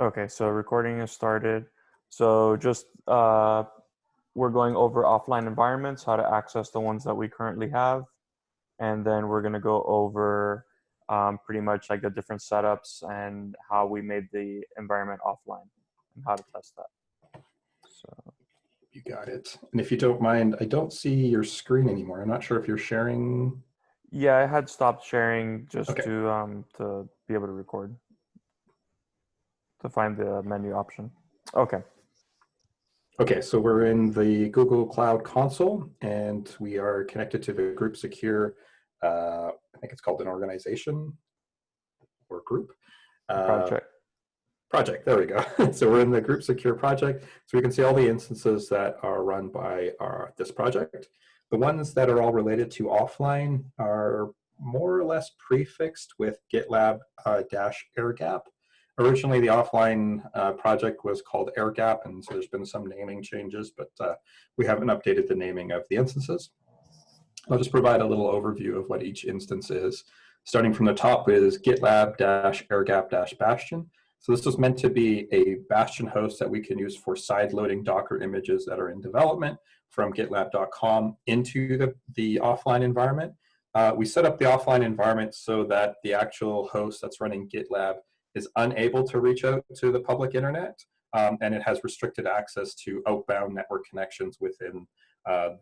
Okay, so recording is started. So just we're going over offline environments, how to access the ones that we currently have, and then we're going to go over pretty much like the different setups and how we made the environment offline and how to test that. So You got it. And if you don't mind, I don't see your screen anymore. I'm not sure if you're sharing. yeah, I had stopped sharing just Okay. to be able to record, to find the menu option. Okay. Okay, so we're in the Google Cloud Console, and we are connected to the Group Secure, I think it's called an organization or group. Project. Project, there we go. So we're in the Group Secure project, so we can see all the instances that are run by this project. The ones that are all related to offline are more or less prefixed with GitLab-airgap. Originally, the offline project was called airgap, and so there's been some naming changes, but we haven't updated the naming of the instances. I'll just provide a little overview of what each instance is. Starting from the top is GitLab-airgap-bastion. So this was meant to be a bastion host that we can use for side-loading Docker images that are in development from GitLab.com into the offline environment. We set up the offline environment so that the actual host that's running GitLab is unable to reach out to the public internet, and it has restricted access to outbound network connections within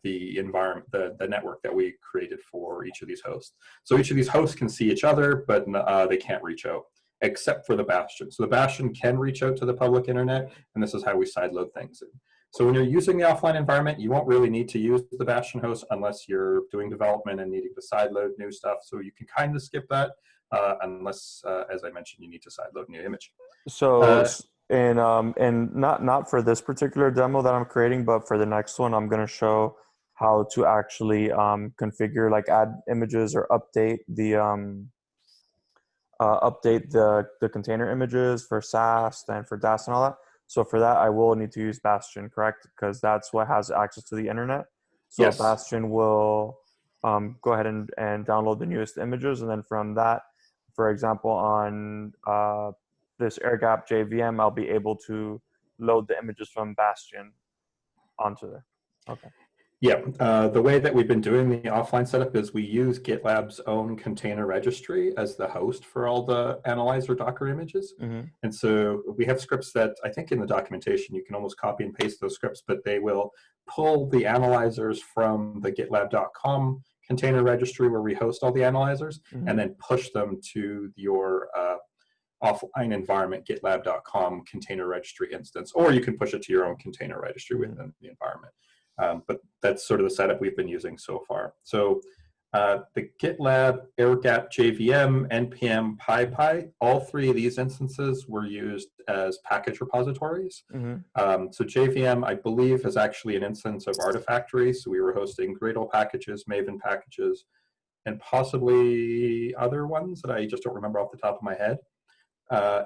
the environment, the network that we created for each of these hosts. So each of these hosts can see each other, but they can't reach out, except for the bastion. So the bastion can reach out to the public internet, and this is how we sideload things in. So when you're using the offline environment, you won't really need to use the bastion host unless you're doing development and needing to sideload new stuff. So you can kind of skip that unless, as I mentioned, you need to sideload a new image. So and not for this particular demo that I'm creating, but for the next one, I'm going to show how to actually configure, like add images or update the container images for SAST and for DAST and all that. So for that, I will need to use Bastion, correct? Because that's what has access to the internet. So yes. Bastion will go ahead and download the newest images, and then from that, for example, on this airgap JVM, I'll be able to load the images from Bastion onto there. Okay. Yeah, the way that we've been doing the offline setup is we use GitLab's own container registry as the host for all the analyzer Docker images. Mm-hmm. And so we have scripts that I think in the documentation you can almost copy and paste those scripts, but they will pull the analyzers from the GitLab.com container registry where we host all the analyzers, mm-hmm. and then push them to your offline environment GitLab.com container registry instance, or you can push it to your own container registry within the environment. But that's sort of the setup we've been using so far. So the GitLab airgap JVM, NPM, PyPy, all three of these instances were used as package repositories. Mm-hmm. So JVM, I believe, is actually an instance of Artifactory. So we were hosting Gradle packages, Maven packages, and possibly other ones that I just don't remember off the top of my head.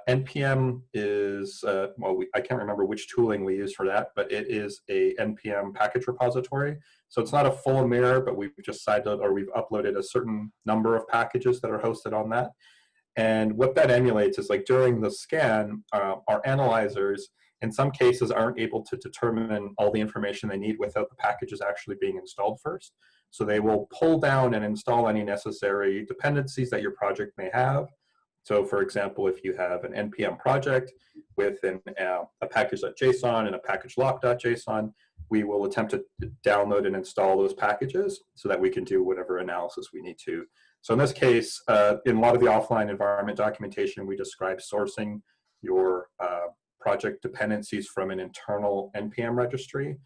NPM is, I can't remember which tooling we use for that, but it is a NPM package repository. So it's not a full mirror, but we've just sideloaded, or we've uploaded a certain number of packages that are hosted on that. And what that emulates is, like, during the scan, our analyzers, in some cases, aren't able to determine all the information they need without the packages actually being installed first. So they will pull down and install any necessary dependencies that your project may have. So for example, if you have an NPM project with a package.json and a package lock.json, we will attempt to download and install those packages so that we can do whatever analysis we need to. So in this case, in a lot of the offline environment documentation, we describe sourcing your project dependencies from an internal NPM registry.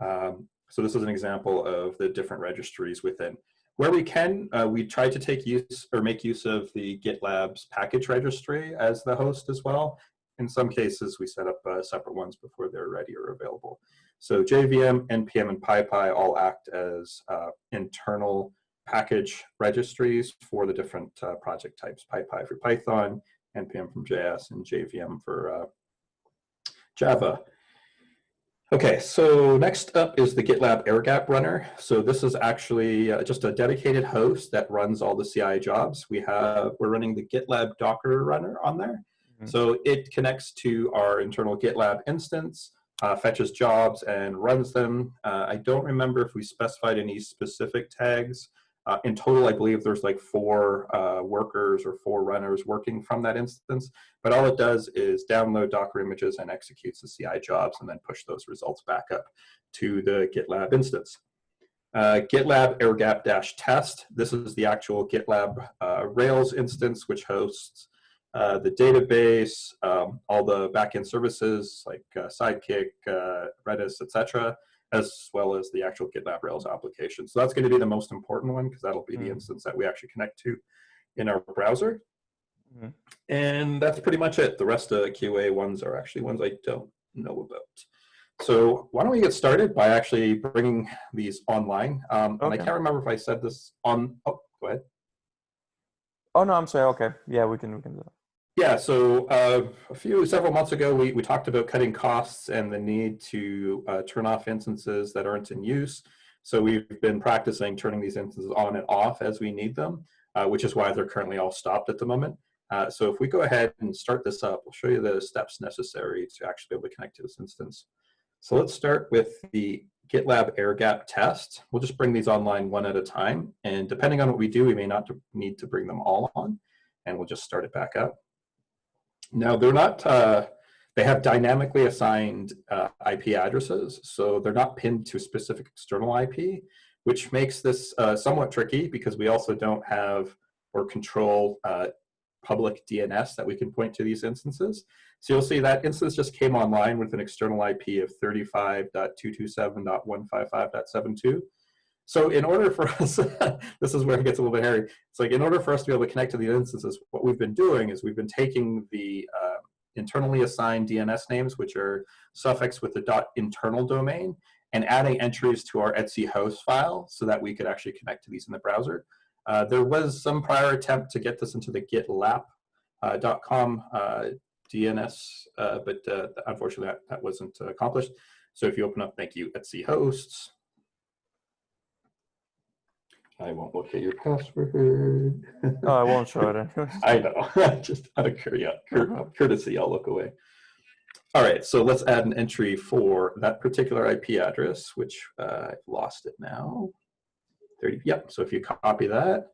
So this is an example of the different registries within. Where we can, we try to take use or make use of the GitLab's package registry as the host as well. In some cases, we set up separate ones before they're ready or available. So JVM, NPM, and PyPy all act as internal package registries for the different project types. PyPy for Python, NPM from JS, and JVM for Java. Okay, so next up is the GitLab airgap runner. So this is actually just a dedicated host that runs all the CI jobs. We're running the GitLab Docker runner on there. So it connects to our internal GitLab instance, fetches jobs and runs them. I don't remember if we specified any specific tags. In total, I believe there's like 4 workers or 4 runners working from that instance. But all it does is download Docker images and executes the CI jobs and then push those results back up to the GitLab instance. GitLab airgap-test. This is the actual GitLab Rails instance, which hosts the database, all the backend services like Sidekick, Redis, etc., as well as the actual GitLab Rails application. So that's going to be the most important one because that'll be the instance that we actually connect to in our browser. And that's pretty much it. The rest of the QA ones are actually ones I don't know about. So why don't we get started by actually bringing these online? And I can't remember if I said this on, oh, go ahead. Oh, no, I'm sorry. Okay. Yeah, we can do that. Yeah, so several months ago, we talked about cutting costs and the need to turn off instances that aren't in use. So we've been practicing turning these instances on and off as we need them, which is why they're currently all stopped at the moment. So if we go ahead and start this up, I'll show you the steps necessary to actually be able to connect to this instance. So let's start with the GitLab airgap-test. We'll just bring these online one at a time. And depending on what we do, we may not need to bring them all on. And we'll just start it back up. Now, they're not, they have dynamically assigned IP addresses, so they're not pinned to a specific external IP, which makes this somewhat tricky because we also don't have or control public DNS that we can point to these instances. So you'll see that instance just came online with an external IP of 35.227.155.72. So in order for us, this is where it gets a little bit hairy. It's like in order for us to be able to connect to the instances, what we've been doing is we've been taking the internally assigned DNS names, which are suffixed with the .internal domain, and adding entries to our etc host file so that we could actually connect to these in the browser. There was some prior attempt to get this into the GitLab.com DNS, but unfortunately that wasn't accomplished. So if you open up, thank you, etc hosts. I won't look at your password. Oh, I won't show it anyways. I know, just out of courtesy, I'll look away. All right, so let's add an entry for that particular IP address, which I've lost it now. 30, yep, so if you copy that.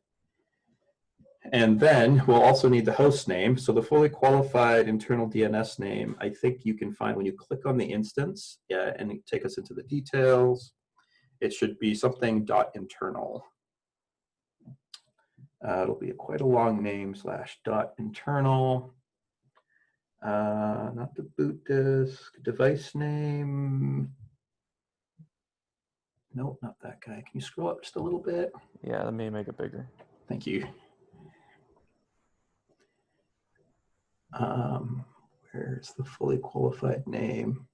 And then we'll also need the host name. So the fully qualified internal DNS name, I think you can find when you click on the instance, yeah, and take us into the details. It should be something .internal. It'll be quite a long name / .internal. Not the boot disk, device name. Nope, not that guy. Can you scroll up just a little bit? Yeah, let me make it bigger. Thank you. Where's the fully qualified name?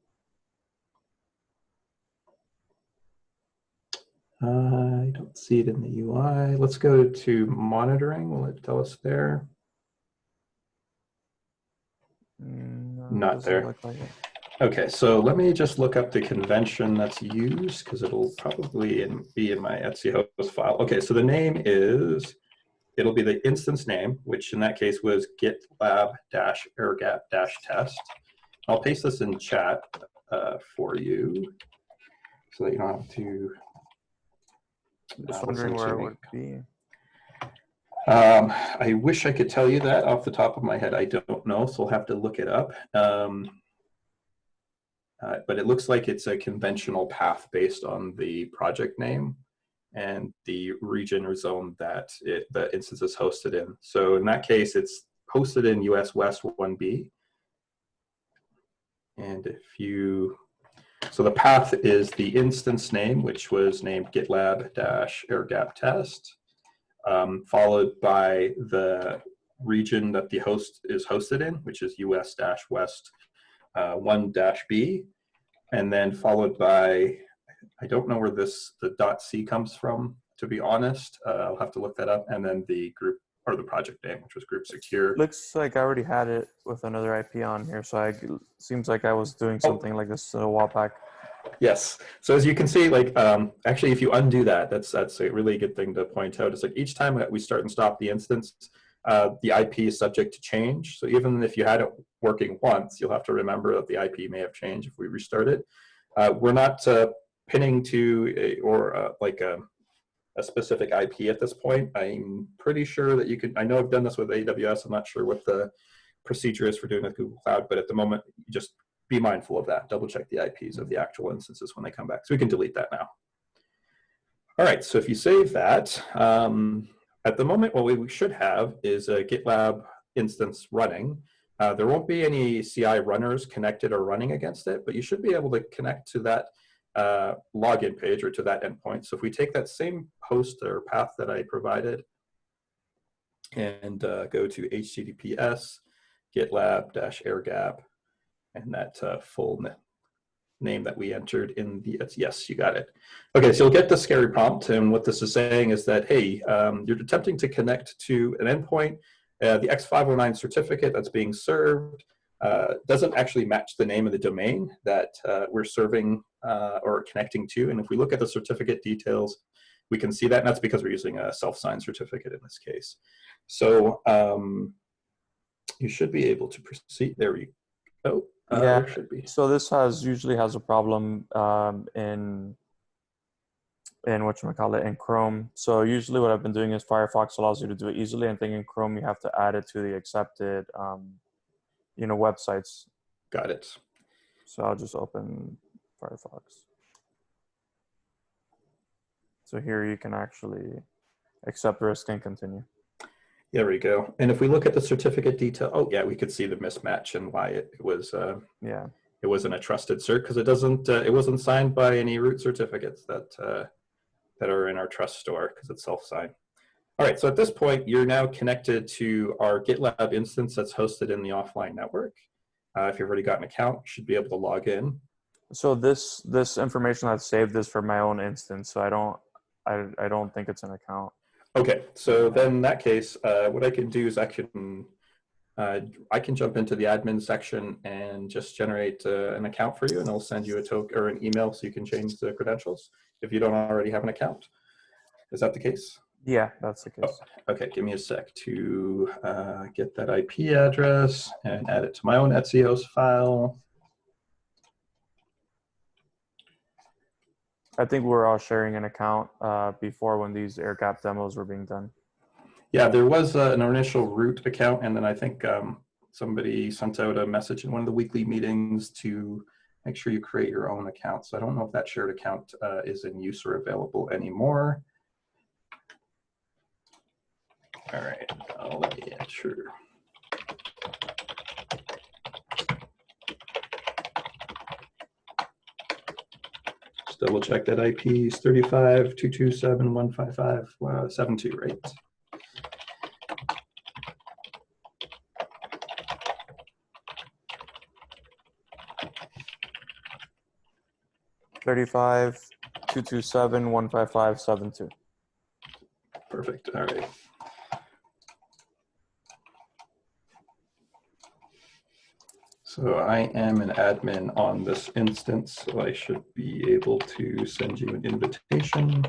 I don't see it in the UI. Let's go to monitoring. Will it tell us there? No, not there. Look like it. Okay, so let me just look up the convention that's used because it'll probably be in my etc host file. Okay, so the name is, it'll be the instance name, which in that case was GitLab-airgap-test. I'll paste this in chat for you so that you don't have to. Just wondering where it would be. I wish I could tell you that off the top of my head. I don't know, so I'll have to look it up. But it looks like it's a conventional path based on the project name and the region or zone that the instance is hosted in. So in that case, it's hosted in US West 1B. And if you, so the path is the instance name, which was named GitLab-airgap-test, followed by the region that the host is hosted in, which is US-West 1-B, and then followed by, I don't know where the .c comes from, to be honest. I'll have to look that up, and then the group or the project name, which was group secure. Looks like I already had it with another IP on here, so seems like I was doing something like this a while back. Yes. So as you can see, like actually, if you undo that, that's a really good thing to point out. It's like each time that we start and stop the instance, the IP is subject to change. So even if you had it working once, you'll have to remember that the IP may have changed if we restart it. We're not pinning to a specific IP at this point. I'm pretty sure that you could, I know I've done this with AWS. I'm not sure what the procedure is for doing it with Google Cloud, but at the moment, just be mindful of that. Double check the IPs of the actual instances when they come back. So we can delete that now. All right, so if you save that, at the moment, what we should have is a GitLab instance running. There won't be any CI runners connected or running against it, but you should be able to connect to that login page or to that endpoint. So if we take that same host or path that I provided and go to HTTPS GitLab-airgap and that full name that we entered in the, yes, you got it. Okay, so you'll get the scary prompt, and what this is saying is that, hey, you're attempting to connect to an endpoint. The X509 certificate that's being served doesn't actually match the name of the domain that we're serving or connecting to. And if we look at the certificate details, we can see that, and that's because we're using a self-signed certificate in this case. So you should be able to proceed. There we go. Yeah, there should be. So this usually has a problem in whatchamacallit, in Chrome. So usually what I've been doing is Firefox allows you to do it easily. I think in Chrome you have to add it to the accepted websites. Got it. So I'll just open Firefox. So here you can actually accept risk and continue. There we go. And if we look at the certificate detail, oh yeah, we could see the mismatch and why it was. Yeah. It wasn't a trusted cert because it doesn't. It wasn't signed by any root certificates that that are in our trust store because it's self-signed. All right. So at this point, you're now connected to our GitLab instance that's hosted in the offline network. If you've already got an account, you should be able to log in. So this information I've saved is for my own instance. So I don't think it's an account. Okay, so then in that case, what I can do is I can jump into the admin section and just generate an account for you, and I'll send you a token or an email so you can change the credentials if you don't already have an account. Is that the case? Yeah, that's the case. Oh, okay, give me a sec to get that IP address and add it to my own Etzios file. I think we were all sharing an account before when these air-gapped demos were being done. Yeah, there was an initial root account, and then I think somebody sent out a message in one of the weekly meetings to make sure you create your own account. So I don't know if that shared account is in use or available anymore. All right, let me enter. Double check that IP is 35.227.155.72, right? $35.227.155.72. Perfect. All right. So I am an admin on this instance, so I should be able to send you an invitation.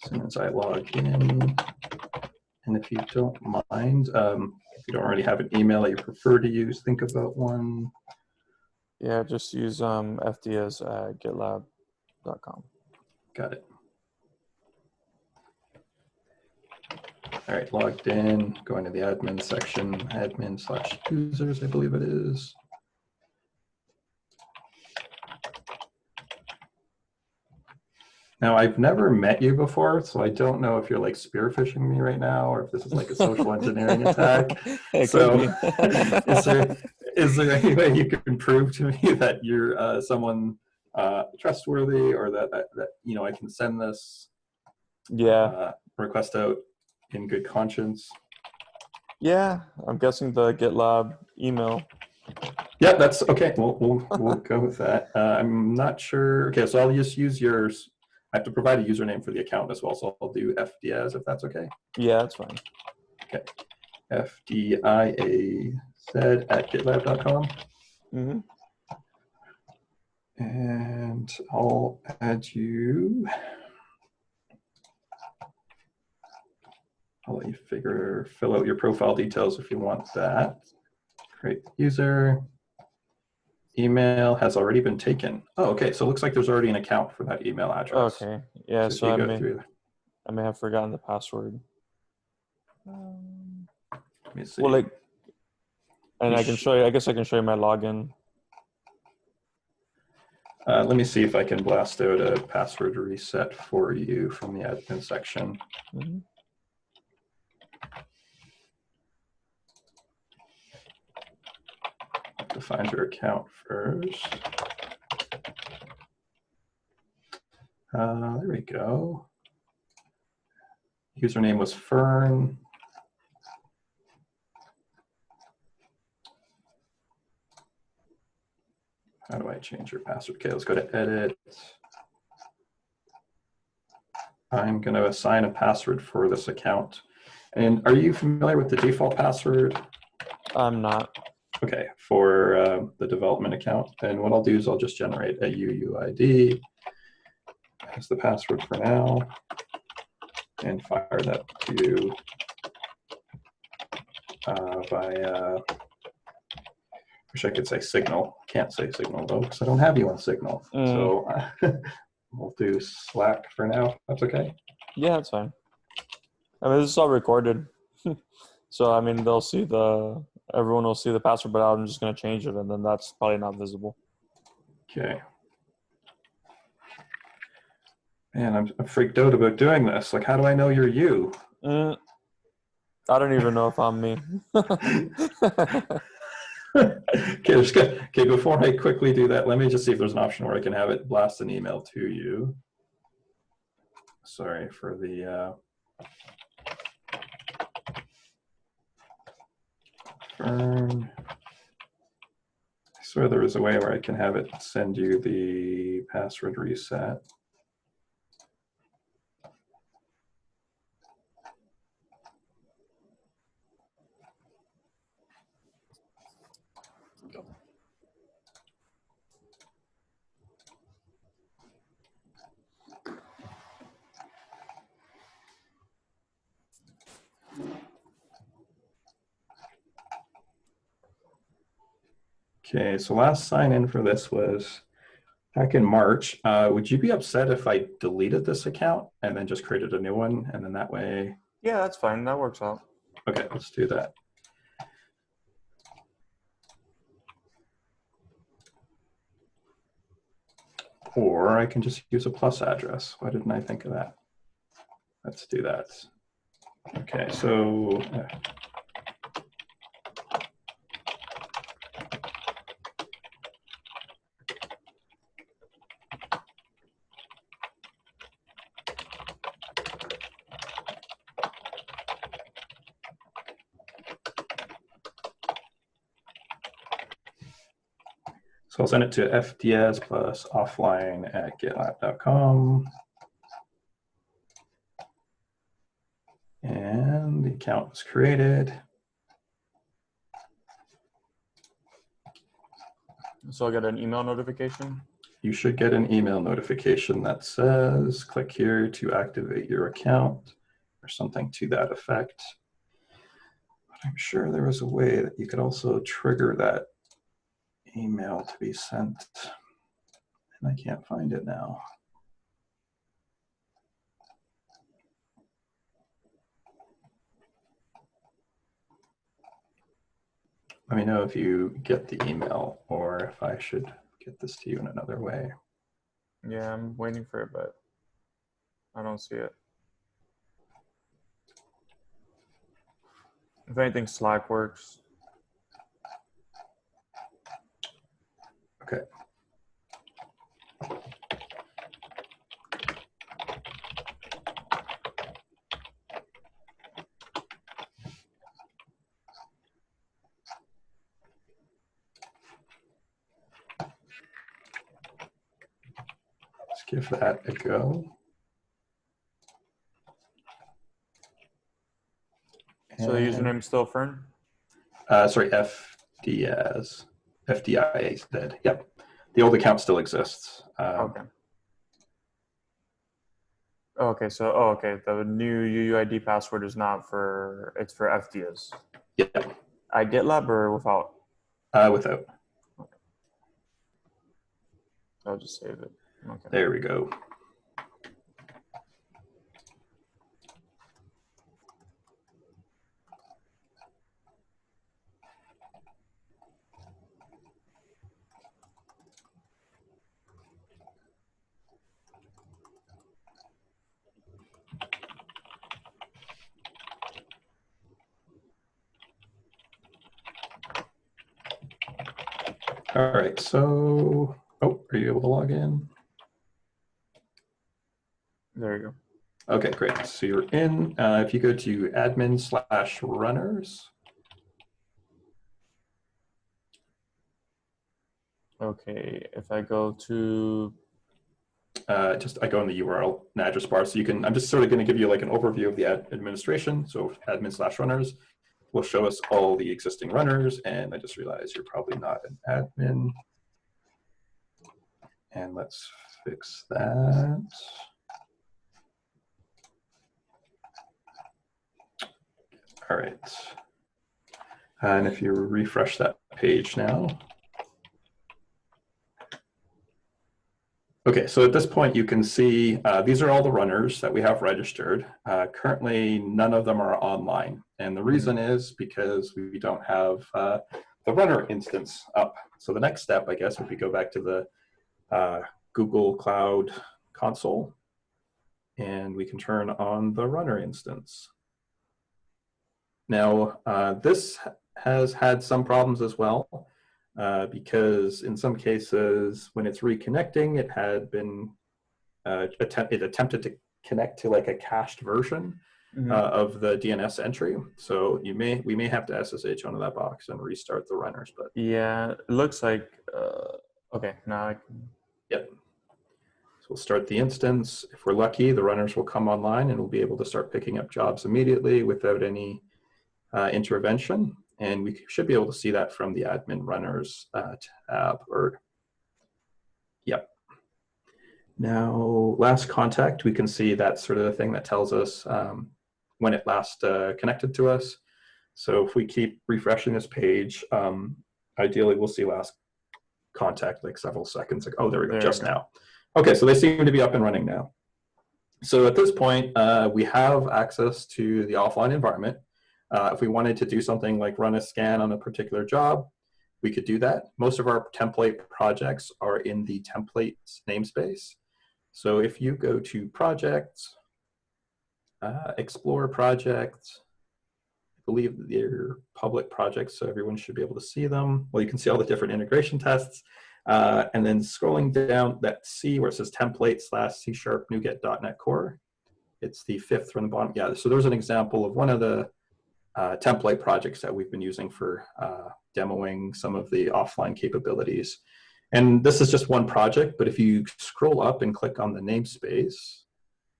As soon as I log in. And if you don't mind, if you don't already have an email that you prefer to use, think about one. Yeah, just use fds@gitlab.com. Got it. All right, logged in, going to the admin section, admin/users, I believe it is. Now, I've never met you before, so I don't know if you're like spear phishing me right now or if this is like a social engineering attack. So is there any way you can prove to me that you're someone trustworthy, or that I can send this request out in good conscience? Yeah, I'm guessing the GitLab email. Yeah, that's okay. We'll go with that. I'm not sure. Okay, so I'll just use yours. I have to provide a username for the account as well, so I'll do FDIAZ if that's okay. Yeah, that's fine. Okay, FDIAZ@gitlab.com. Mm-hmm. And I'll add you. I'll let you fill out your profile details if you want that. Create user. Email has already been taken. Oh, okay. So it looks like there's already an account for that email address. Okay. Yeah. So if you go through, I may have forgotten the password. let me see. Well, like, and I can show you. I guess I can show you my login. Let me see if I can blast out a password reset for you from the admin section. Mm-hmm. To find your account first. There we go. Username was Fern. How do I change your password? Okay, let's go to edit. I'm going to assign a password for this account. And are you familiar with the default password? I'm not. Okay, for the development account. And what I'll do is I'll just generate a UUID as the password for now and fire that to you by wish I could say Signal. Can't say Signal though, because I don't have you on Signal. So we'll do Slack for now. That's okay? Yeah, that's fine. I mean, this is all recorded. So, I mean, everyone will see the password, but I'm just going to change it, and then that's probably not visible. Okay. Man, I'm freaked out about doing this. Like, how do I know you're you? I don't even know if I'm me. Okay, before I quickly do that, let me just see if there's an option where I can have it blast an email to you. Sorry for the Fern. I swear there is a way where I can have it send you the password reset. Okay, so last sign in for this was back in March. Would you be upset if I deleted this account and then just created a new one, and then that way? Yeah, that's fine. That works out. Okay, let's do that. Or I can just use a plus address. Why didn't I think of that? Let's do that. Okay, so I'll send it to fds plus offline at gitlab.com. And the account was created. So I'll get an email notification? You should get an email notification that says, click here to activate your account, or something to that effect. But I'm sure there was a way that you could also trigger that email to be sent, and I can't find it now. Let me know if you get the email or if I should get this to you in another way. Yeah, I'm waiting for it, but I don't see it. If anything, Slack works. Okay. Let's give that a go. So the username is still Fern? Sorry, FDIA is dead. Yep. The old account still exists. Okay. Okay, so okay, the new UUID password is not for, it's for FDs. Yeah. At GitLab or without? Without. I'll just save it. Okay. There we go. All right, so, oh, are you able to log in? There you go. Okay, great. So you're in. If you go to admin/runners. Okay, if I go to I go in the URL and address bar. So you can, I'm just sort of going to give you like an overview of the administration. So admin/runners will show us all the existing runners. And I just realized you're probably not an admin. And let's fix that. All right. And if you refresh that page now. Okay, so at this point you can see these are all the runners that we have registered. Currently, none of them are online. And the reason is because we don't have the runner instance up. So the next step, I guess, would be go back to the Google Cloud console, and we can turn on the runner instance. Now, this has had some problems as well. Because in some cases, when it's reconnecting, it had been it attempted to connect to like a cached version of the DNS entry. So we may have to SSH onto that box and restart the runners. But yeah, it looks like okay. Now I can. Yep. So we'll start the instance. If we're lucky, the runners will come online and we'll be able to start picking up jobs immediately without any intervention. And we should be able to see that from the admin runners tab. Yep. Now, last contact, we can see that sort of the thing that tells us when it last connected to us. So if we keep refreshing this page, ideally we'll see last contact like several seconds ago. Oh, there we go, just now. Okay, so they seem to be up and running now. So at this point, we have access to the offline environment. If we wanted to do something like run a scan on a particular job, we could do that. Most of our template projects are in the templates namespace. So if you go to projects, explore projects, I believe they're public projects, so everyone should be able to see them. Well, you can see all the different integration tests. And then scrolling down that C where it says template/C# NuGet.NET Core. It's the fifth from the bottom. Yeah, so there's an example of one of the template projects that we've been using for demoing some of the offline capabilities. And this is just one project, but if you scroll up and click on the namespace,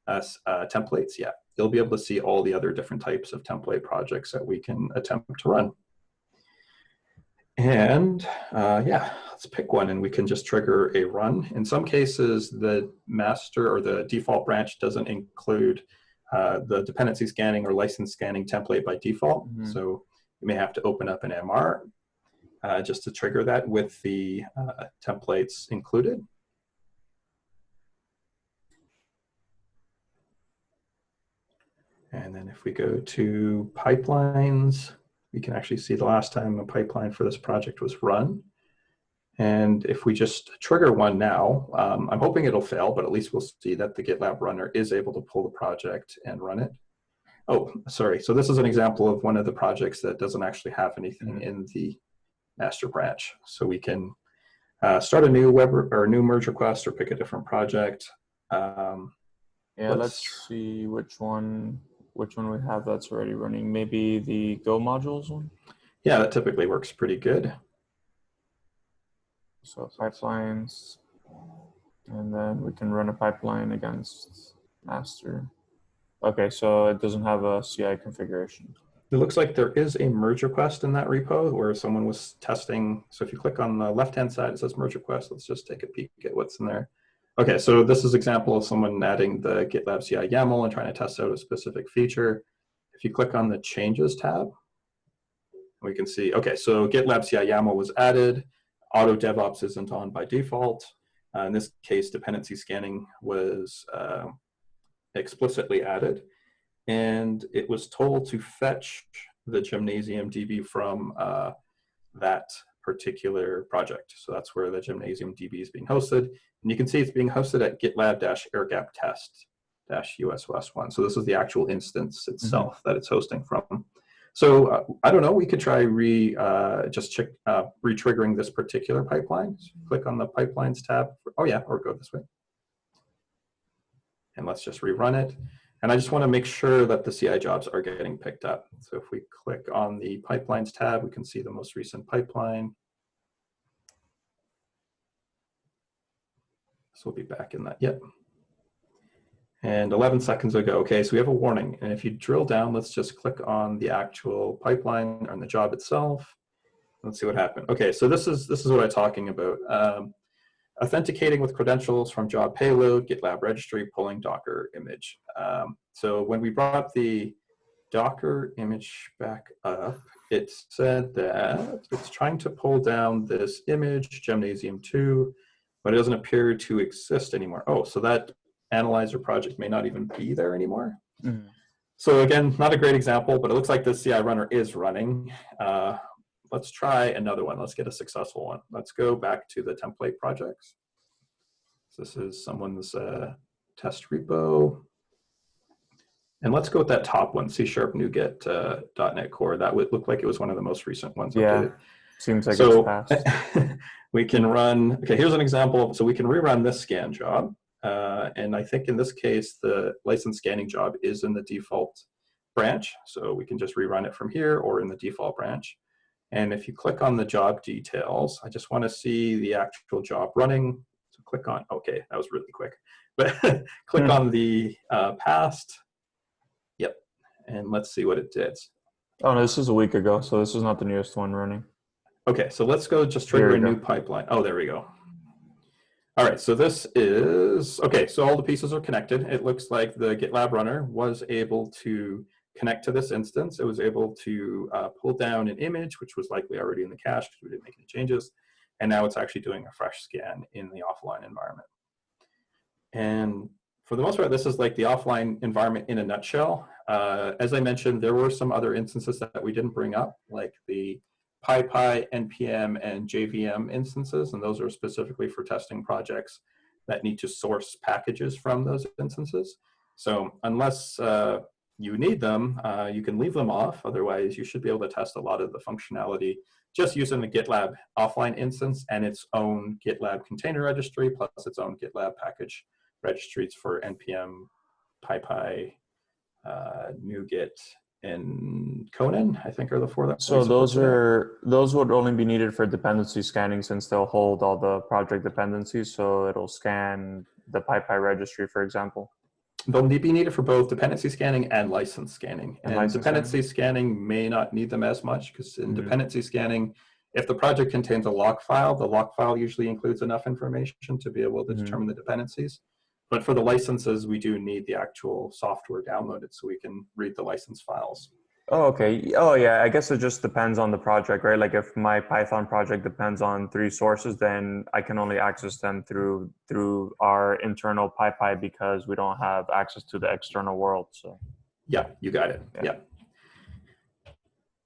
templates, yeah, you'll be able to see all the other different types of template projects that we can attempt to run. And yeah, let's pick one and we can just trigger a run. In some cases, the master or the default branch doesn't include the dependency scanning or license scanning template by default. So you may have to open up an MR just to trigger that with the templates included. And then if we go to pipelines, we can actually see the last time a pipeline for this project was run. And if we just trigger one now, I'm hoping it'll fail, but at least we'll see that the GitLab runner is able to pull the project and run it. Oh, sorry. So this is an example of one of the projects that doesn't actually have anything in the master branch. So we can start a new web or a new merge request or pick a different project. Yeah, let's see which one we have that's already running. Maybe the Go modules one? Yeah, that typically works pretty good. So pipelines, and then we can run a pipeline against master. Okay, so it doesn't have a CI configuration. It looks like there is a merge request in that repo where someone was testing. So if you click on the left-hand side, it says merge request. Let's just take a peek at what's in there. Okay, so this is an example of someone adding the GitLab CI YAML and trying to test out a specific feature. If you click on the Changes tab, we can see, okay, so GitLab CI YAML was added. Auto DevOps isn't on by default. In this case, dependency scanning was explicitly added. And it was told to fetch the Gymnasium DB from that particular project. So that's where the Gymnasium DB is being hosted. And you can see it's being hosted at GitLab-airgap-test-US-1. So this is the actual instance itself that it's hosting from. So I don't know, we could try re-triggering this particular pipeline. So click on the Pipelines tab. Oh yeah, or go this way. And let's just rerun it. And I just want to make sure that the CI jobs are getting picked up. So if we click on the Pipelines tab, we can see the most recent pipeline. So we'll be back in that, yep. And 11 seconds ago, okay, so we have a warning. And if you drill down, let's just click on the actual pipeline or on the job itself. Let's see what happened. Okay, so this is what I'm talking about. Authenticating with credentials from job payload, GitLab registry, pulling Docker image. So when we brought the Docker image back up, it said that it's trying to pull down this image, Gymnasium 2, but it doesn't appear to exist anymore. Oh, so that analyzer project may not even be there anymore. So again, not a great example, but it looks like the CI runner is running. Let's try another one. Let's get a successful one. Let's go back to the template projects. So this is someone's test repo. And let's go with that top one, C# NuGet .NET Core. That would look like it was one of the most recent ones. Yeah, updated. Seems like it's fast. We can run, okay, here's an example. So we can rerun this scan job. And I think in this case, the license scanning job is in the default branch. So we can just rerun it from here or in the default branch. And if you click on the job details, I just want to see the actual job running. So click on, okay, that was really quick. But click on the past. Yep. And let's see what it did. Oh, no, this is a week ago. So this is not the newest one running. Okay, so let's go just trigger a new pipeline. Oh, there we go. All right, so this is, okay, so all the pieces are connected. It looks like the GitLab runner was able to connect to this instance. It was able to pull down an image, which was likely already in the cache because we didn't make any changes. And now it's actually doing a fresh scan in the offline environment. And for the most part, this is like the offline environment in a nutshell. As I mentioned, there were some other instances that we didn't bring up, like the PyPy, NPM, and JVM instances, and those are specifically for testing projects that need to source packages from those instances. So unless you need them, you can leave them off. Otherwise, you should be able to test a lot of the functionality just using the GitLab offline instance and its own GitLab container registry, plus its own GitLab package registries for NPM, PyPy, NuGet, and Conan, I think are the four that. So those would only be needed for dependency scanning since they'll hold all the project dependencies. So it'll scan the PyPy registry, for example. They'll be needed for both dependency scanning and license scanning. And dependency scanning may not need them as much because in dependency scanning, if the project contains a lock file, the lock file usually includes enough information to be able to determine the dependencies. But for the licenses, we do need the actual software downloaded so we can read the license files. Oh, okay. Oh, yeah. I guess it just depends on the project, right? Like if my Python project depends on 3 sources, then I can only access them through our internal PyPy because we don't have access to the external world. So. Yeah, you got it. Yeah.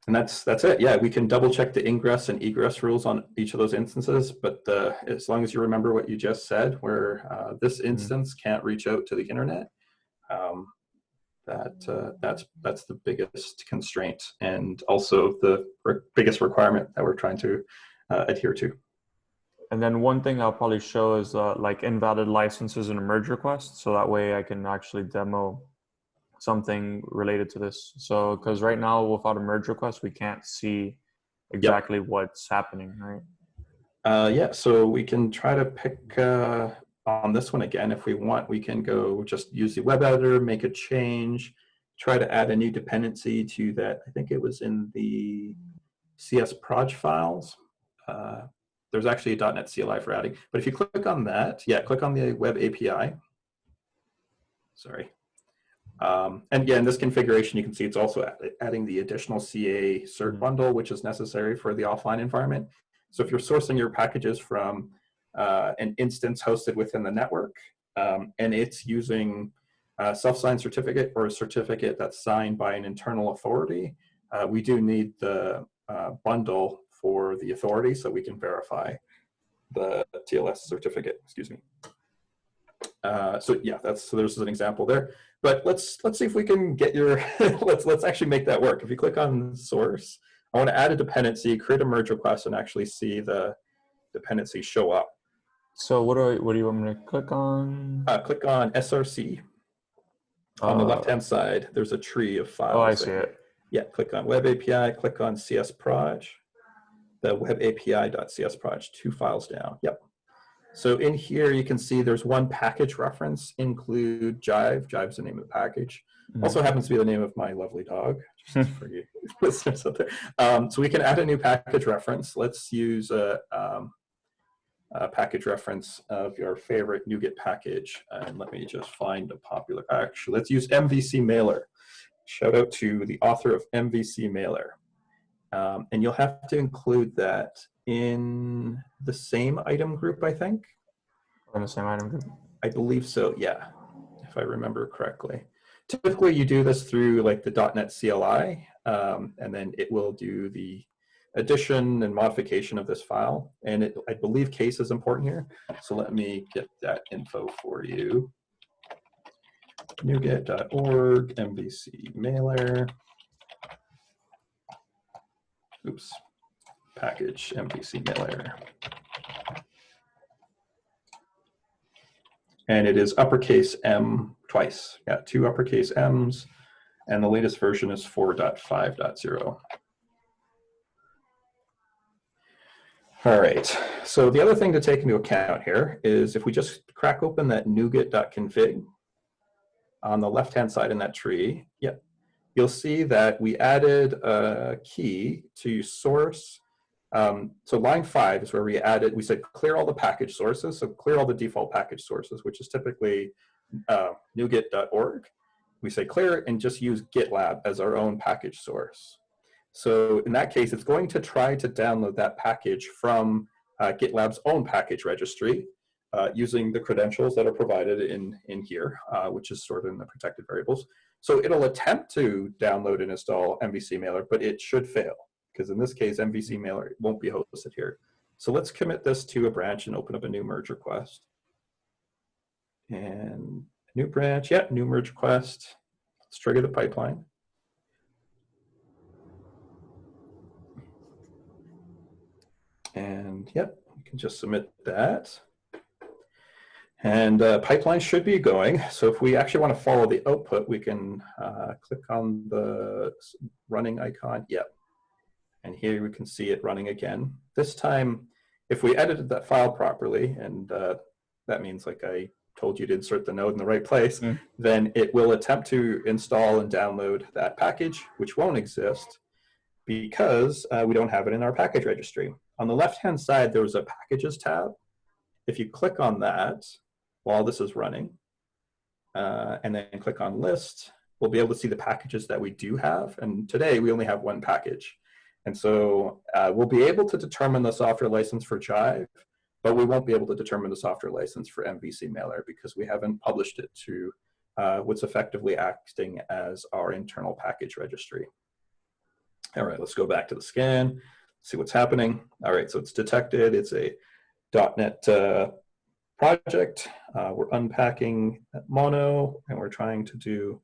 And that's it. Yeah, we can double check the ingress and egress rules on each of those instances. But as long as you remember what you just said, where this instance can't reach out to the internet, that's the biggest constraint and also the biggest requirement that we're trying to adhere to. And then one thing I'll probably show is like invalid licenses and a merge request. So that way I can actually demo something related to this. So, because right now without a merge request, we can't see exactly what's happening, right? Yeah, so we can try to pick on this one again. If we want, we can go just use the web editor, make a change, try to add a new dependency to that. I think it was in the CS proj files. there's actually a .NET CLI for adding. But if you click on that, click on the web API. Sorry. And yeah, in this configuration, you can see it's also adding the additional CA cert bundle, which is necessary for the offline environment. So if you're sourcing your packages from an instance hosted within the network, and it's using a self-signed certificate or a certificate that's signed by an internal authority, we do need the bundle for the authority so we can verify the TLS certificate, excuse me. So yeah, so there's an example there. But let's see if we can get your let's actually make that work. If you click on source, I want to add a dependency, create a merge request, and actually see the dependency show up. So what do you want me to click on? Click on SRC. On the left-hand side, there's a tree of files. Oh, I see it. Yeah, click on Web API, click on CSproj. The web API.csproj, 2 files down. Yep. So in here, you can see there's one package reference, include Jive. Jive's the name of the package. Also happens to be the name of my lovely dog, just for you listeners out there. So we can add a new package reference. Let's use a package reference of your favorite NuGet package. And let me just find a popular, actually, let's use MVC Mailer. Shout out to the author of MVC Mailer. And you'll have to include that in the same item group, I think. In the same item group? I believe so, yeah, if I remember correctly. Typically, you do this through like the .NET CLI, and then it will do the addition and modification of this file. And I believe case is important here. So let me get that info for you. NuGet.org, MVC mailer. Oops, package MVC mailer. And it is uppercase M twice. Yeah, 2 uppercase M's. And the latest version is 4.5.0. All right, so the other thing to take into account here is if we just crack open that NuGet.config on the left-hand side in that tree, you'll see that we added a key to source. So line 5 is where we said clear all the package sources. So clear all the default package sources, which is typically NuGet.org. We say clear and just use GitLab as our own package source. So in that case, it's going to try to download that package from GitLab's own package registry using the credentials that are provided in here, which is stored in the protected variables. So it'll attempt to download and install MVC Mailer, but it should fail, because in this case, MVC Mailer won't be hosted here. So let's commit this to a branch and open up a new merge request. And new branch, new merge request. Let's trigger the pipeline. And we can just submit that. And pipeline should be going. So if we actually want to follow the output, we can click on the running icon. And here we can see it running again. This time, if we edited that file properly, and that means like I told you to insert the node in the right place, then it will attempt to install and download that package, which won't exist because we don't have it in our package registry. On the left-hand side, there was a packages tab. If you click on that while this is running, and then click on list, we'll be able to see the packages that we do have. And today we only have one package. And so we'll be able to determine the software license for Jive, but we won't be able to determine the software license for MVC Mailer because we haven't published it to what's effectively acting as our internal package registry. All right, let's go back to the scan, see what's happening. All right, so it's detected. It's a .NET project. We're unpacking Mono, and we're trying to do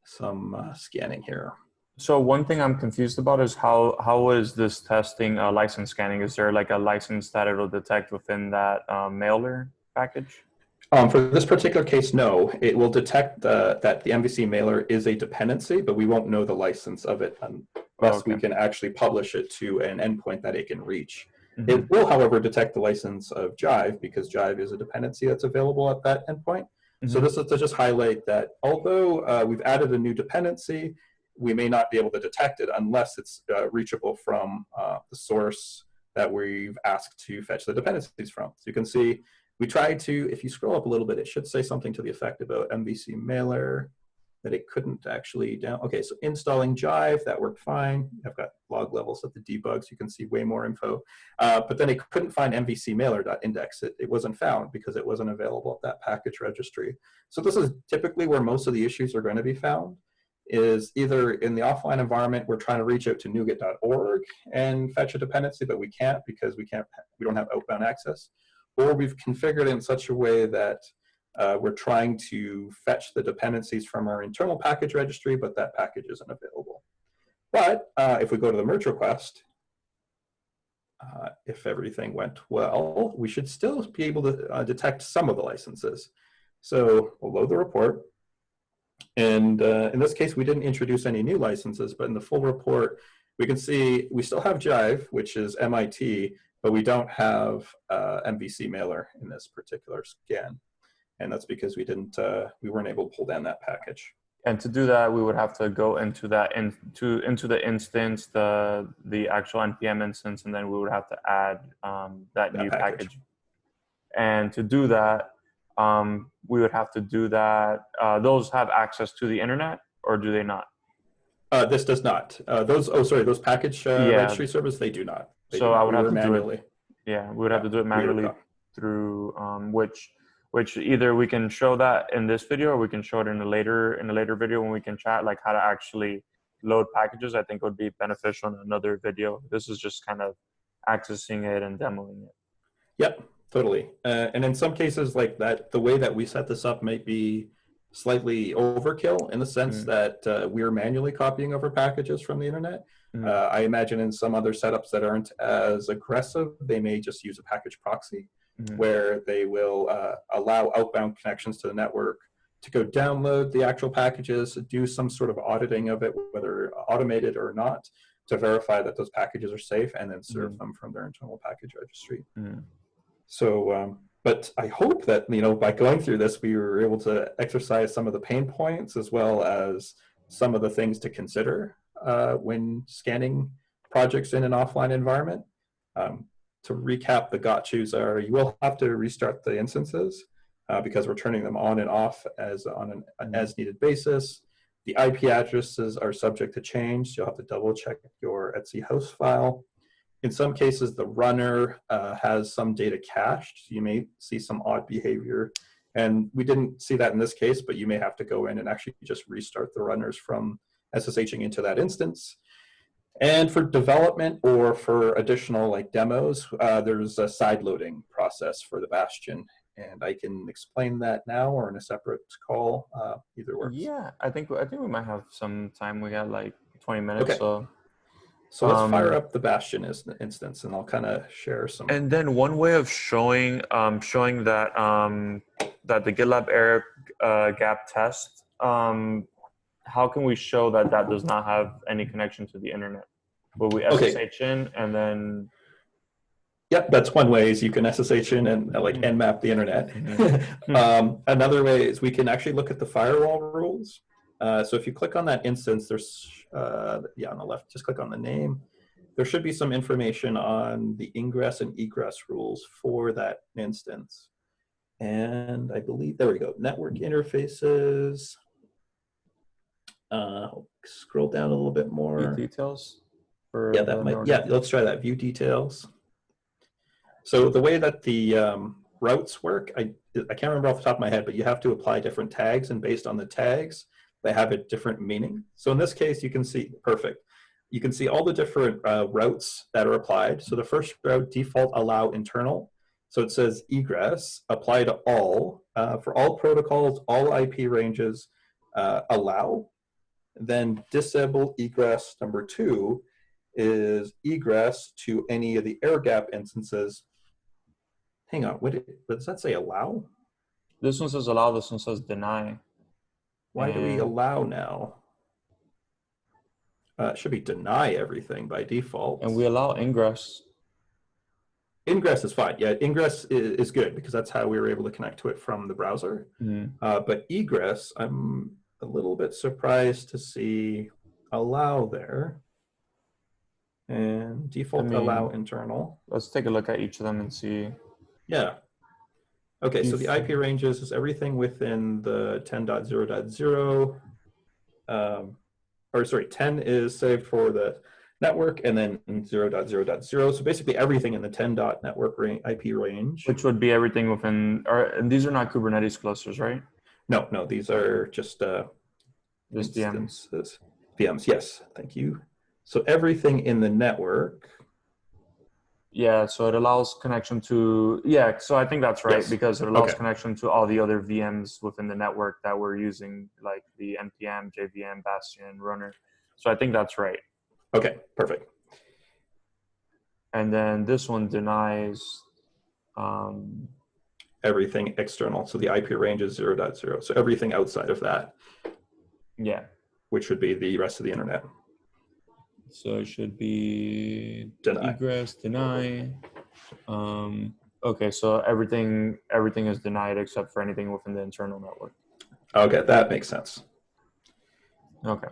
some scanning here. So one thing I'm confused about is how is this testing license scanning? Is there like a license that it'll detect within that mailer package? For this particular case, no. It will detect that the MVC mailer is a dependency, but we won't know the license of it unless we can actually publish it to an endpoint that it can reach. It will, however, detect the license of Jive because Jive is a dependency that's available at that endpoint. So this is to just highlight that although we've added a new dependency, we may not be able to detect it unless it's reachable from the source that we've asked to fetch the dependencies from. So you can see we tried to, if you scroll up a little bit, it should say something to the effect about MVC mailer, that it couldn't actually down. Okay, so installing Jive, that worked fine. I've got log levels at the debug, so you can see way more info. But then it couldn't find MVC mailer.index. It wasn't found because it wasn't available at that package registry. So this is typically where most of the issues are going to be found, is either in the offline environment, we're trying to reach out to NuGet.org and fetch a dependency, but we can't because we don't have outbound access, or we've configured it in such a way that we're trying to fetch the dependencies from our internal package registry, but that package isn't available. But if we go to the merge request, if everything went well, we should still be able to detect some of the licenses. So we'll load the report. And in this case, we didn't introduce any new licenses, but in the full report, we can see we still have Jive, which is MIT, but we don't have MVC mailer in this particular scan. And that's because we weren't able to pull down that package. And to do that, we would have to go into that into the instance, the actual npm instance, and then we would have to add that new package. And to do that, we would have to do that. Those have access to the internet, or do they not? This does not. Those package registry servers, they do not. I would have to do it. Yeah, we would have to do it manually through which either we can show that in this video, or we can show it in a later video when we can chat, like how to actually load packages. I think would be beneficial in another video. This is just kind of accessing it and demoing it. Yep, totally. And in some cases like that, the way that we set this up might be slightly overkill in the sense that we're manually copying over packages from the internet. I imagine in some other setups that aren't as aggressive, they may just use a package proxy, where they will allow outbound connections to the network to go download the actual packages, do some sort of auditing of it, whether automated or not, to verify that those packages are safe, and then serve them from their internal package registry. So, but I hope that, by going through this, we were able to exercise some of the pain points as well as some of the things to consider when scanning projects in an offline environment. To recap, the got-tos are, you will have to restart the instances because we're turning them on and off on an as-needed basis. The IP addresses are subject to change, so you'll have to double-check your etc host file. In some cases, the runner has some data cached, so you may see some odd behavior. And we didn't see that in this case, but you may have to go in and actually just restart the runners from SSHing into that instance. And for development or for additional demos, there's a side loading process for the Bastion. And I can explain that now or in a separate call. Either works. Yeah, I think we might have some time. We got like 20 minutes. Okay. So let's fire up the Bastion instance, and I'll kind of share some. And then one way of showing that that the GitLab air gap test, how can we show that does not have any connection to the internet? Will we SSH in and then? Yep, that's one way, is you can SSH in and nmap the internet. Another way is we can actually look at the firewall rules. So if you click on that instance, there's, on the left, just click on the name. There should be some information on the ingress and egress rules for that instance. And I believe, there we go, network interfaces. Scroll down a little bit more. View details? Let's try that, view details. So the way that the routes work, I can't remember off the top of my head, but you have to apply different tags, and based on the tags, they have a different meaning. So in this case, you can see, perfect. You can see all the different routes that are applied. So the first route, default allow internal. So it says egress, apply to all. For all protocols, all IP ranges, allow. Then disable egress number 2 is egress to any of the air gap instances. Hang on, what does that say, allow? This one says allow, this one says deny. Why do we allow now? It should be deny everything by default. And we allow ingress. Ingress is fine. Yeah, ingress is good because that's how we were able to connect to it from the browser. But egress, I'm a little bit surprised to see allow there. And default allow internal. Let's take a look at each of them and see. Yeah. Okay, so the IP ranges is everything within the 10.0.0. Or sorry, 10 is saved for the network, and then 0.0.0. So basically everything in the 10 network IP range. Which would be everything within, and these are not Kubernetes clusters, right? No, these are just instances. VMs, yes, thank you. So everything in the network. Yeah, so it allows connection to, so I think that's right, because it allows connection to all the other VMs within the network that we're using, like the NPM, JVM, Bastion, Runner. So I think that's right. Okay, perfect. And then this one denies everything external. So the IP range is 0.0. So everything outside of that. Yeah. Which would be the rest of the internet. So it should be deny. Egress, deny. Okay, so everything is denied except for anything within the internal network. Okay, that makes sense. Okay.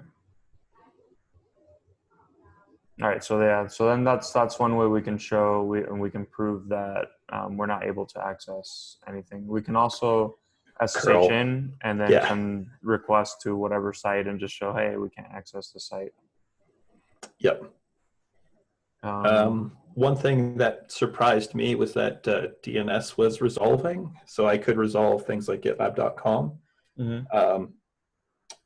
All right, so then that's one way we can show we can prove that we're not able to access anything. We can also SSH in and then can request to whatever site and just show, hey, we can't access the site. Yep. One thing that surprised me was that DNS was resolving, so I could resolve things like GitLab.com.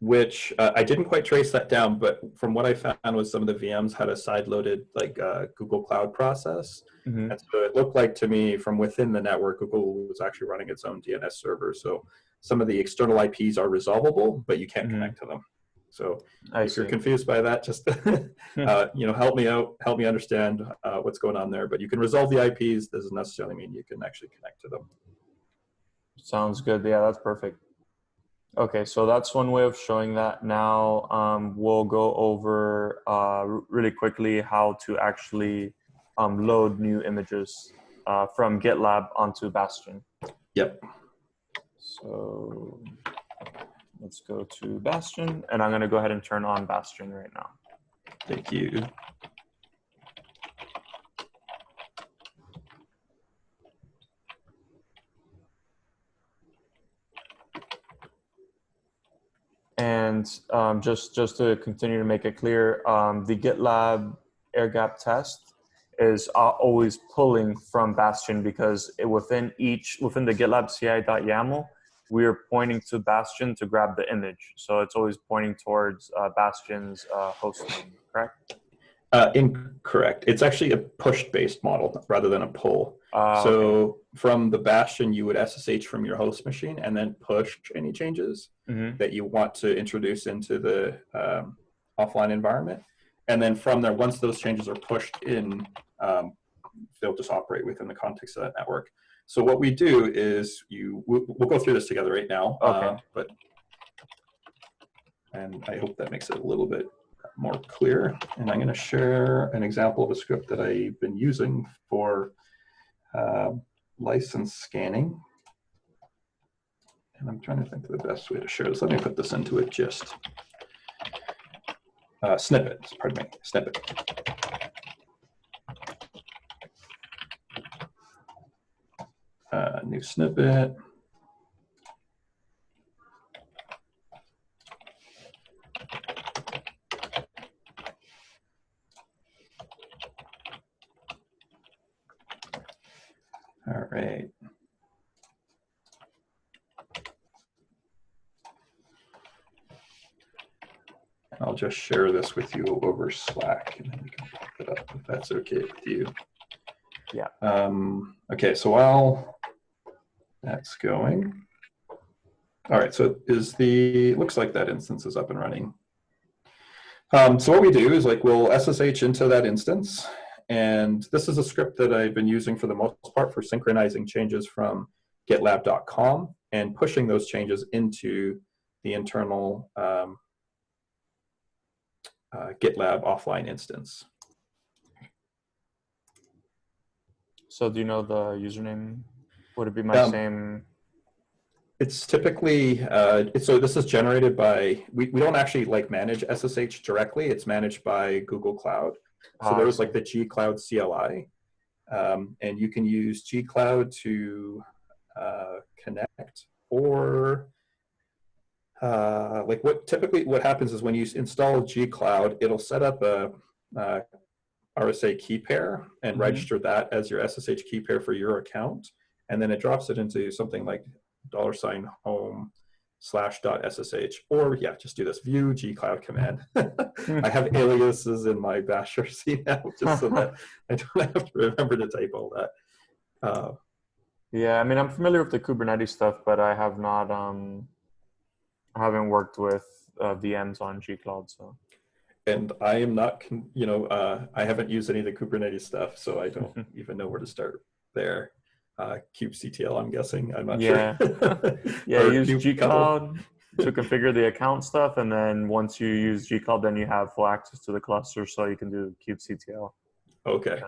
Which I didn't quite trace that down, but from what I found was some of the VMs had a side-loaded like Google Cloud process. And so it looked like to me from within the network, Google was actually running its own DNS server. So some of the external IPs are resolvable, but you can't connect to them. So if you're confused by that, just help me out, help me understand what's going on there. But you can resolve the IPs. Doesn't necessarily mean you can actually connect to them. Sounds good. Yeah, that's perfect. Okay, so that's one way of showing that. Now we'll go over really quickly how to actually load new images from GitLab onto Bastion. Yep. So let's go to Bastion, and I'm going to go ahead and turn on Bastion right now. Thank you. And just to continue to make it clear, the GitLab air gap test is always pulling from Bastion because within the GitLab CI.yaml, we are pointing to Bastion to grab the image. So it's always pointing towards Bastion's host name, correct? Incorrect. It's actually a push-based model rather than a pull. So from the Bastion, you would SSH from your host machine and then push any changes that you want to introduce into the offline environment. And then from there, once those changes are pushed in, they'll just operate within the context of that network. So what we do is we'll go through this together right now. And I hope that makes it a little bit more clear. And I'm going to share an example of a script that I've been using for license scanning. And I'm trying to think of the best way to share this. Let me put this into a gist. Snippet, pardon me, snippet. New snippet. All right. I'll just share this with you over Slack, and then you can pick it up if that's okay with you. Yeah. Okay, so while that's going, all right. So looks like that instance is up and running. So what we do is we'll SSH into that instance, and this is a script that I've been using for the most part for synchronizing changes from GitLab.com and pushing those changes into the internal GitLab offline instance. So do you know the username? Would it be my same? It's typically, so this is generated by, we don't actually manage SSH directly. It's managed by Google Cloud. So I there's see. like the gcloud CLI, and you can use gcloud to connect, or like what happens is when you install gcloud, it'll set up a RSA key pair and register that as your SSH key pair for your account, and then it drops it into something like $home/.ssh, or yeah, just do this view gcloud command. I have aliases in my bash RC now, just so that I don't have to remember to type all that. Yeah, I mean, I'm familiar with the Kubernetes stuff, but I have not, I haven't worked with VMs on gcloud, so. And I am not, I haven't used any of the Kubernetes stuff, so I don't even know where to start there. kubectl, I'm guessing. I'm not Yeah. sure. Yeah, Or use kubectl. gcloud to configure the account stuff, and then once you use gcloud, then you have full access to the cluster, so you can do kubectl. Okay.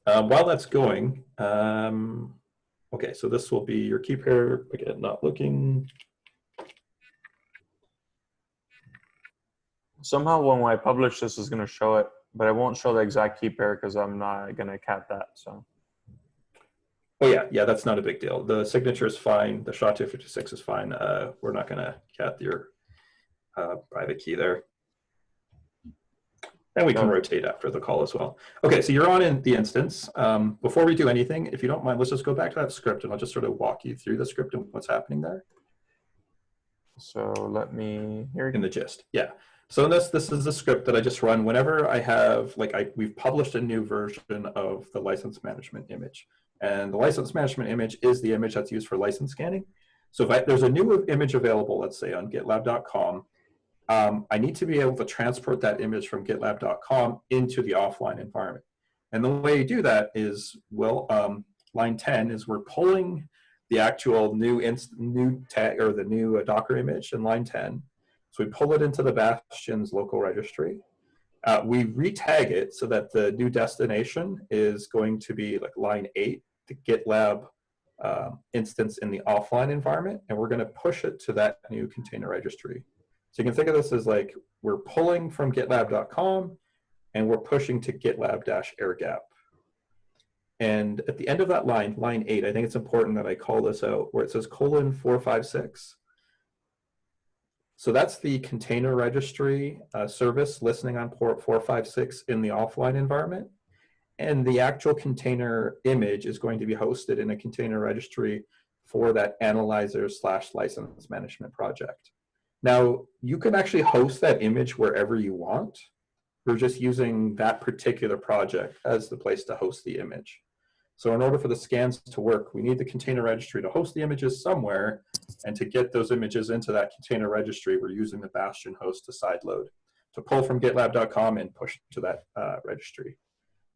While that's going, okay, so this will be your key pair. Again, not looking. Somehow when I publish this is going to show it, but I won't show the exact key pair because I'm not going to cat that. So. Oh yeah, that's not a big deal. The signature is fine. The SHA-256 is fine. We're not going to cat your private key there. And we can rotate after the call as well. Okay, so you're on in the instance. Before we do anything, if you don't mind, let's just go back to that script, and I'll just sort of walk you through the script and what's happening there. So let me hear in the gist. Yeah. So this is a script that I just run whenever I have, we've published a new version of the license management image. And the license management image is the image that's used for license scanning. So if there's a new image available, let's say on gitlab.com, I need to be able to transport that image from gitlab.com into the offline environment. And the way you do that is, line 10 is we're pulling the actual new tag, or the new Docker image in line 10. So we pull it into the Bastion's local registry. We retag it so that the new destination is going to be like line 8, the GitLab instance in the offline environment, and we're going to push it to that new container registry. So you can think of this as like we're pulling from gitlab.com and we're pushing to gitlab-airgap. And at the end of that line, line 8, I think it's important that I call this out, where it says :456. So that's the container registry service listening on port 456 in the offline environment. And the actual container image is going to be hosted in a container registry for that analyzer/license management project. Now, you can actually host that image wherever you want. We're just using that particular project as the place to host the image. So in order for the scans to work, we need the container registry to host the images somewhere, and to get those images into that container registry, we're using the Bastion host to sideload, to pull from gitlab.com and push to that registry.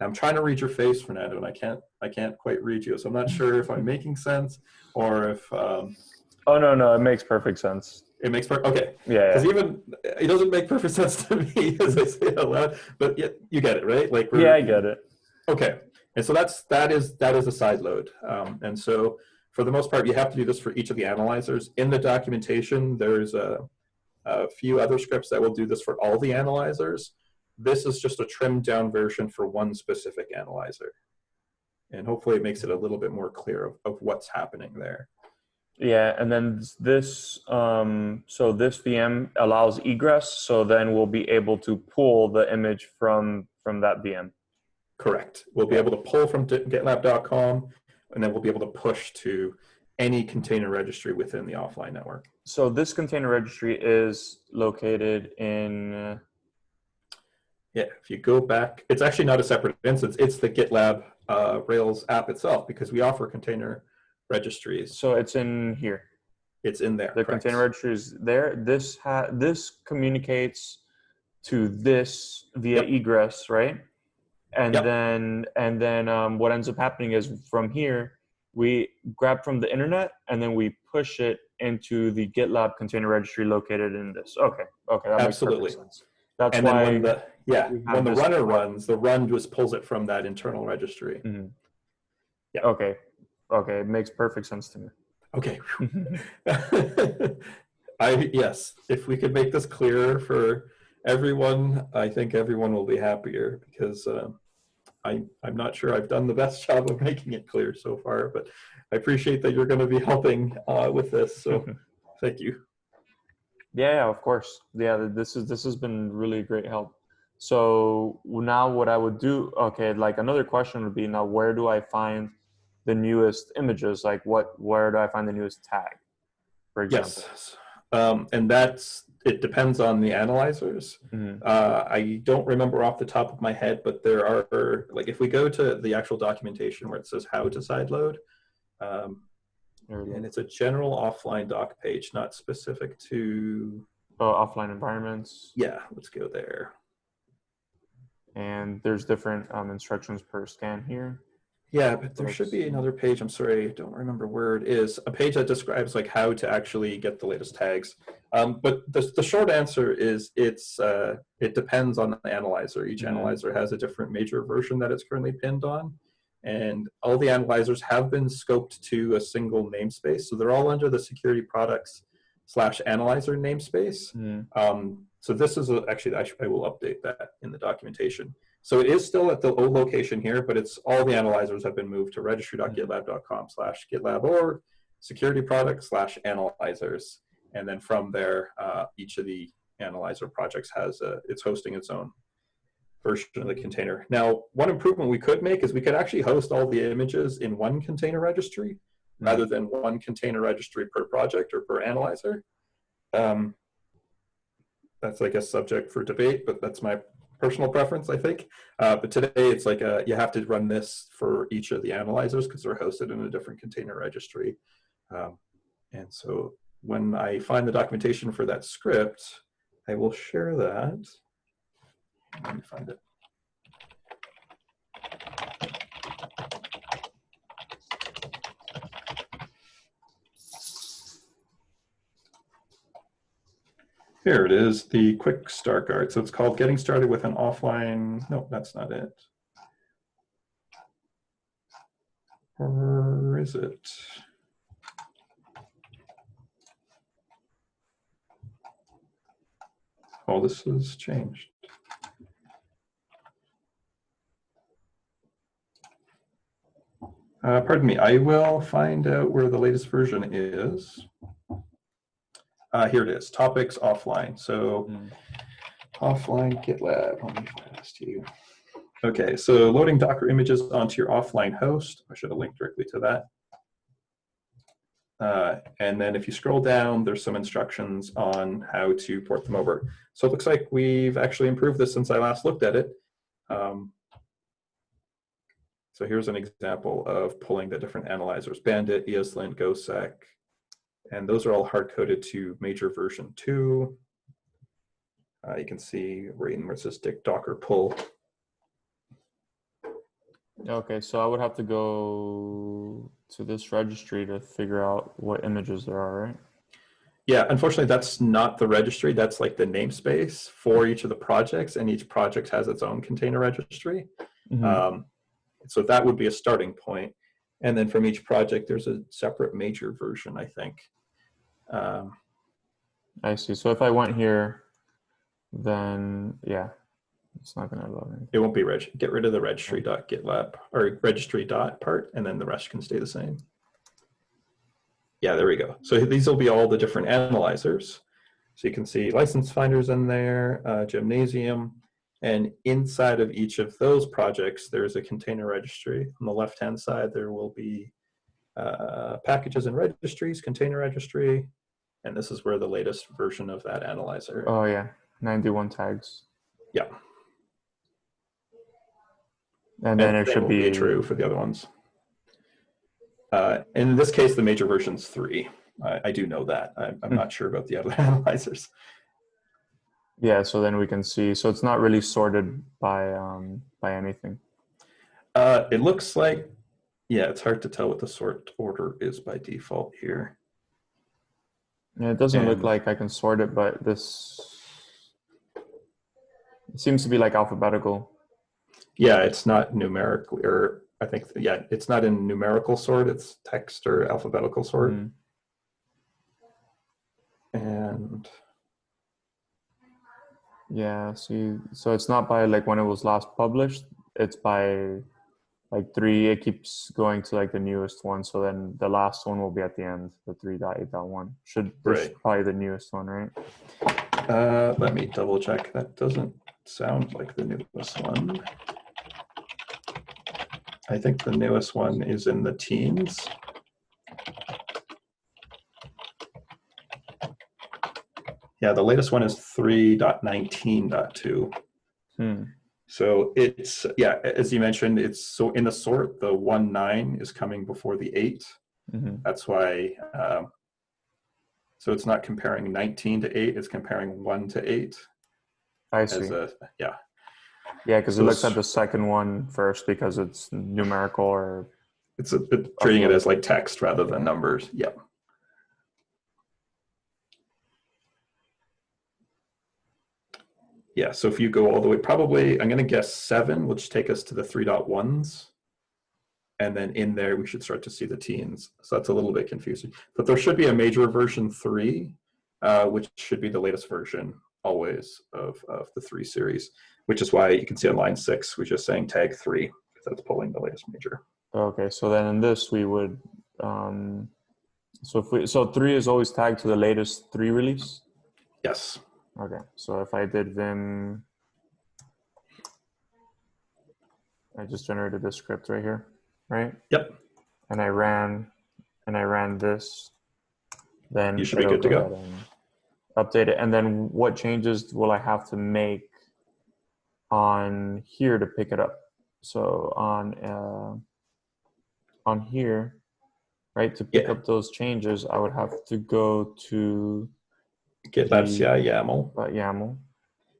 Now, I'm trying to read your face, Fernando, and I can't quite read you, so I'm not sure if I'm making sense or if. Oh no, it makes perfect sense. It makes okay. Yeah. Because even it doesn't make perfect sense to me as I say it out loud, but you get it, right? Like yeah, I get it. Okay, and so that is a side load, and so for the most part, you have to do this for each of the analyzers. In the documentation, there's a few other scripts that will do this for all the analyzers. This is just a trimmed down version for one specific analyzer, and hopefully it makes it a little bit more clear of what's happening there. Yeah, and then this, so this VM allows egress, so then we'll be able to pull the image from that VM. Correct. We'll be able to pull from gitlab.com, and then we'll be able to push to any container registry within the offline network. So this container registry is located in... Yeah, if you go back, it's actually not a separate instance. It's the GitLab Rails app itself, because we offer container registries. So it's in here. It's in there. The container registry is there. This communicates to this via egress, right? And then what ends up happening is from here we grab from the internet and then we push it into the GitLab container registry located in this. Okay, that makes perfect sense. That's and why then when the runner runs, the run just pulls it from that internal registry. Mm-hmm. Yeah. Okay, it makes perfect sense to me. Okay. Yes, if we could make this clearer for everyone, I think everyone will be happier, because I'm not sure I've done the best job of making it clear so far, but I appreciate that you're going to be helping with this. So thank you. Yeah, of course. Yeah, this has been really great help. So now what I would do, okay, like another question would be, now where do I find the newest images? Like where do I find the newest tag, for example? Yes, and it depends on the analyzers. Mm-hmm. I don't remember off the top of my head, but there are, like, if we go to the actual documentation where it says how to sideload, um, and it's a general offline doc page, not specific to Offline environments. Yeah, let's go there. And there's different instructions per scan here. Yeah, but there should be another page. I'm sorry, I don't remember where it is. A page that describes like how to actually get the latest tags. But the short answer is it depends on the analyzer. Each analyzer has a different major version that it's currently pinned on. And all the analyzers have been scoped to a single namespace. So they're all under the security products / analyzer namespace. So this is actually, I will update that in the documentation. So it is still at the old location here, but it's all the analyzers have been moved to registry.gitlab.com/gitlab.org, security products /analyzers. And then from there, each of the analyzer projects has it's hosting its own version of the container. Now, one improvement we could make is we could actually host all the images in one container registry rather than one container registry per project or per analyzer. That's, I guess, subject for debate, but that's my personal preference, I think. But today it's like you have to run this for each of the analyzers because they're hosted in a different container registry. And so when I find the documentation for that script, I will share that. Let me find it. Here it is, the quick start guide. So it's called Getting Started with an Offline. No, that's not it. Or is it? Oh, this has changed. Pardon me, I will find out where the latest version is. Here it is, topics offline. So offline GitLab, let me find this to you. Okay, so loading Docker images onto your offline host. I should have linked directly to that. And then if you scroll down, there's some instructions on how to port them over. So it looks like we've actually improved this since I last looked at it. So here's an example of pulling the different analyzers, Bandit, ESLint, GoSec, and those are all hard-coded to major version 2. You can see where it says Docker pull. Okay, so I would have to go to this registry to figure out what images there are, right? Yeah, unfortunately, that's not the registry. That's like the namespace for each of the projects, and each project has its own container registry. So that would be a starting point. And then from each project, there's a separate major version, I think. I see. So if I went here, then yeah, it's not going to load anything. It won't be get rid of the registry.gitlab or registry dot part, and then the rest can stay the same. Yeah, there we go. So these will be all the different analyzers. So you can see license finders in there, Gymnasium, and inside of each of those projects, there's a container registry. On the left-hand side, there will be packages and registries, container registry, and this is where the latest version of that analyzer. Oh yeah, 91 tags. Yeah. And then it should be true for the other ones. In this case, the major version's 3. I do know that. I'm not sure about the other analyzers. Yeah, so then we can see. So it's not really sorted by anything. It looks like, yeah, it's hard to tell what the sort order is by default here. Yeah, it doesn't look like I can sort it, but it seems to be like alphabetical. Yeah, it's not numerical, or I think, yeah, it's not in numerical sort, it's text or alphabetical sort. And yeah, see, so it's not by like when it was last published, it's by like 3, it keeps going to like the newest one. So then the last one will be at the end, the 3.8.1. This right. probably the newest one, right? Let me double check. That doesn't sound like the newest one. I think the newest one is in the teens. Yeah, the latest one is 3.19.2. So it's, yeah, as you mentioned, it's so in the sort, the 1.9 is coming before the 8. That's why, so it's not comparing 19 to 8, it's comparing 1 to 8. I see. Yeah. Yeah, because it looks at the second one first because it's numerical or... It's treating it as like text rather than numbers. Yeah. Yeah, so if you go all the way, probably, I'm going to guess 7, which take us to the 3.1s. And then in there, we should start to see the teens. So that's a little bit confusing. But there should be a major version 3, which should be the latest version always of the 3 series, which is why you can see on line 6, we're just saying tag 3, because that's pulling the latest major. Okay, so then in this, we would, so 3 is always tagged to the latest 3 release? Yes. Okay, so if I did Vim, I just generated this script right here, right? Yep. And I ran this, then you should be good to go. Update it. And then what changes will I have to make on here to pick it up? So on here, right, to pick up those changes, I would have to go to GitLab CI YAML.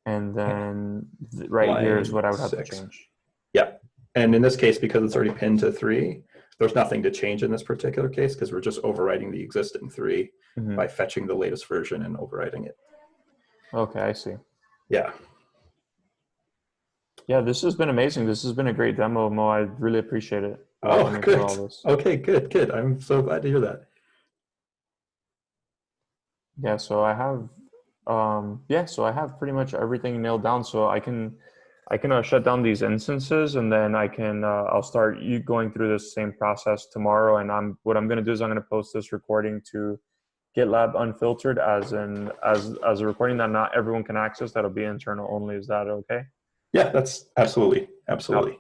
And then right here is what I would have to change. Yeah. And in this case, because it's already pinned to 3, there's nothing to change in this particular case because we're just overriding the existing 3 by fetching the latest version and overriding it. Okay, I see. Yeah. Yeah, this has been amazing. This has been a great demo, Mo. I really appreciate it. Oh, good. Okay, good. I'm so glad to hear that. Yeah, so I have, so I have pretty much everything nailed down. So I can shut down these instances, and then I'll start going through this same process tomorrow. And what I'm going to do is I'm going to post this recording to GitLab Unfiltered as a recording that not everyone can access. That'll be internal only. Is that okay? Yeah, that's absolutely.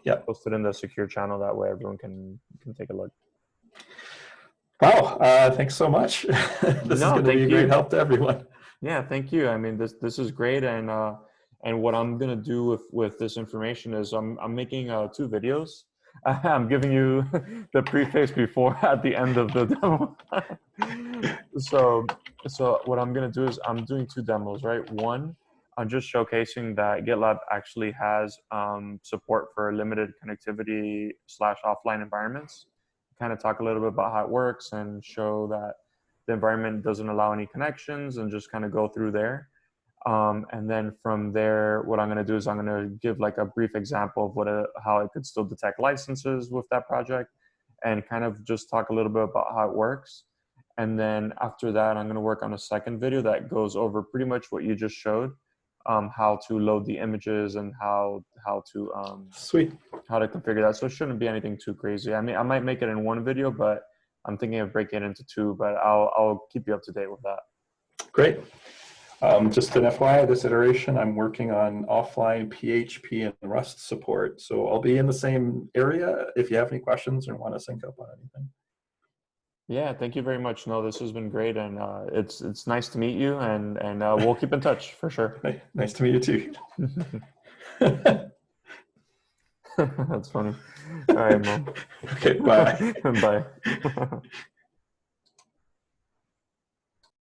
Yeah. Post it in the secure channel. That way everyone can take a look. Wow, thanks so much. This is going to be a great help to everyone. Yeah, thank you. I mean, this is great, and what I'm gonna do with this information is I'm making 2 videos. I'm giving you the preface before at the end of the demo. So what I'm gonna do is I'm doing 2 demos, right? One, I'm just showcasing that GitLab actually has support for limited connectivity / offline environments. Kind of talk a little bit about how it works and show that the environment doesn't allow any connections and just kind of go through there. And then from there, what I'm going to do is I'm going to give like a brief example of how it could still detect licenses with that project and kind of just talk a little bit about how it works. And then after that, I'm going to work on a second video that goes over pretty much what you just showed, how to load the images and how to configure that. So it shouldn't be anything too crazy. I mean, I might make it in 1 video, but I'm thinking of breaking it into 2, but I'll keep you up to date with that. Great. Just an FYI, this iteration, I'm working on offline PHP and Rust support. So I'll be in the same area if you have any questions or want to sync up on anything. Yeah, thank you very much. No, this has been great, and it's nice to meet you, and we'll keep in touch for sure. Nice to meet you too. That's funny. All right, Mo. Okay, bye. Bye.